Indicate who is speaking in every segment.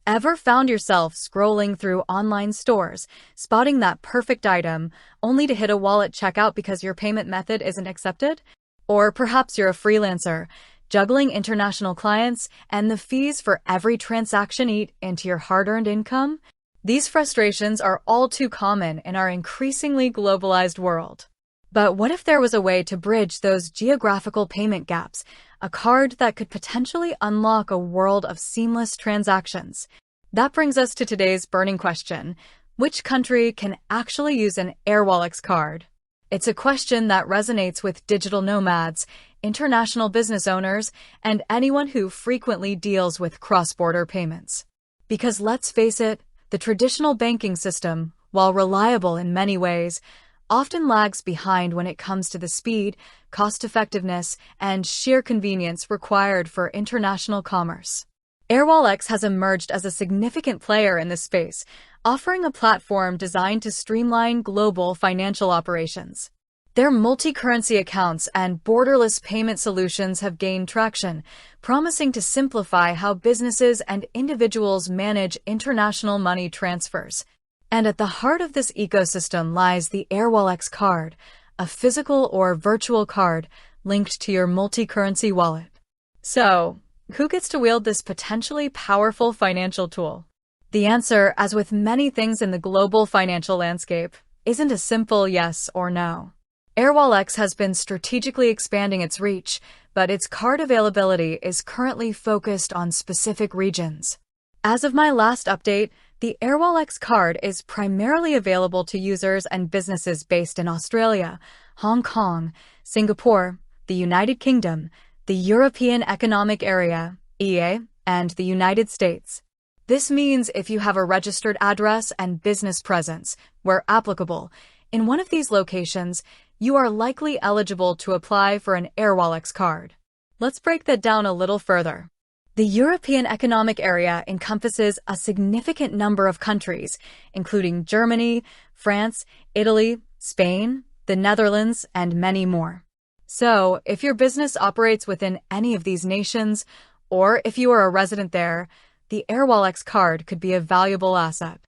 Speaker 1: Ever found yourself scrolling through online stores, spotting that perfect item, only to hit a wallet checkout because your payment method isn't accepted? Or perhaps you're a freelancer, juggling international clients and the fees for every transaction eat into your hard-earned income? These frustrations are all too common in our increasingly globalized world. But what if there was a way to bridge those geographical payment gaps, a card that could potentially unlock a world of seamless transactions? That brings us to today's burning question: which country can actually use an Airwallex card? It's a question that resonates with digital nomads, international business owners, and anyone who frequently deals with cross-border payments. Because let's face it, the traditional banking system, while reliable in many ways, often lags behind when it comes to the speed, cost-effectiveness, and sheer convenience required for international commerce. Airwallex has emerged as a significant player in this space, offering a platform designed to streamline global financial operations. Their multi-currency accounts and borderless payment solutions have gained traction, promising to simplify how businesses and individuals manage international money transfers. And at the heart of this ecosystem lies the Airwallex card, a physical or virtual card linked to your multi-currency wallet. So, who gets to wield this potentially powerful financial tool? The answer, as with many things in the global financial landscape, isn't a simple yes or no. Airwallex has been strategically expanding its reach, but its card availability is currently focused on specific regions. As of my last update, the Airwallex card is primarily available to users and businesses based in Australia, Hong Kong, Singapore, the United Kingdom, the European Economic Area, EA, and the United States. This means if you have a registered address and business presence, where applicable, in one of these locations, you are likely eligible to apply for an Airwallex card. Let's break that down a little further. The European Economic Area encompasses a significant number of countries, including Germany, France, Italy, Spain, the Netherlands, and many more. So, if your business operates within any of these nations, or if you are a resident there, the Airwallex card could be a valuable asset.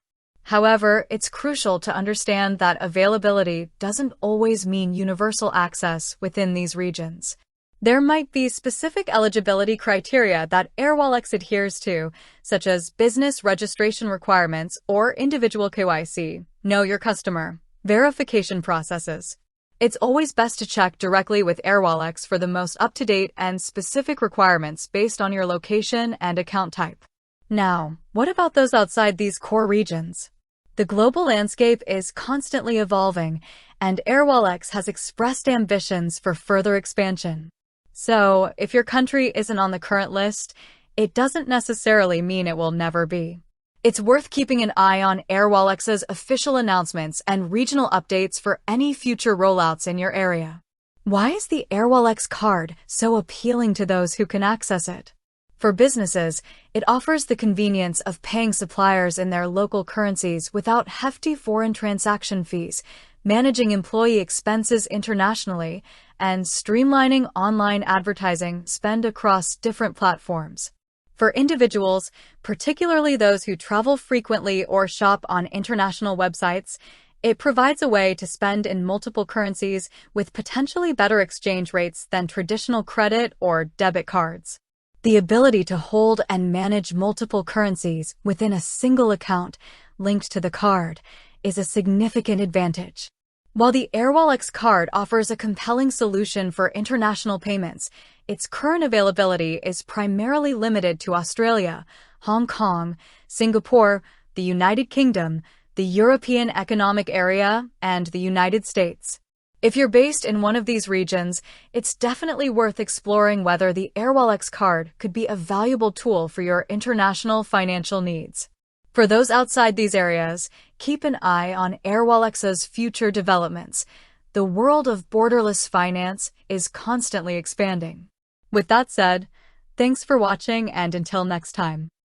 Speaker 1: However, it's crucial to understand that availability doesn't always mean universal access within these regions. There might be specific eligibility criteria that Airwallex adheres to, such as business registration requirements or individual KYC, know your customer, verification processes. It's always best to check directly with Airwallex for the most up-to-date and specific requirements based on your location and account type. Now, what about those outside these core regions? The global landscape is constantly evolving, and Airwallex has expressed ambitions for further expansion. So, if your country isn't on the current list, it doesn't necessarily mean it will never be. It's worth keeping an eye on Airwallex's official announcements and regional updates for any future rollouts in your area. Why is the Airwallex card so appealing to those who can access it? For businesses, it offers the convenience of paying suppliers in their local currencies without hefty foreign transaction fees, managing employee expenses internationally, and streamlining online advertising spend across different platforms. For individuals, particularly those who travel frequently or shop on international websites, it provides a way to spend in multiple currencies with potentially better exchange rates than traditional credit or debit cards. The ability to hold and manage multiple currencies within a single account linked to the card is a significant advantage. While the Airwallex card offers a compelling solution for international payments, its current availability is primarily limited to Australia, Hong Kong, Singapore, the United Kingdom, the European Economic Area, and the United States. If you're based in one of these regions, it's definitely worth exploring whether the Airwallex card could be a valuable tool for your international financial needs. For those outside these areas, keep an eye on Airwallex's future developments. The world of borderless finance is constantly expanding. With that said, thanks for watching, and until next time.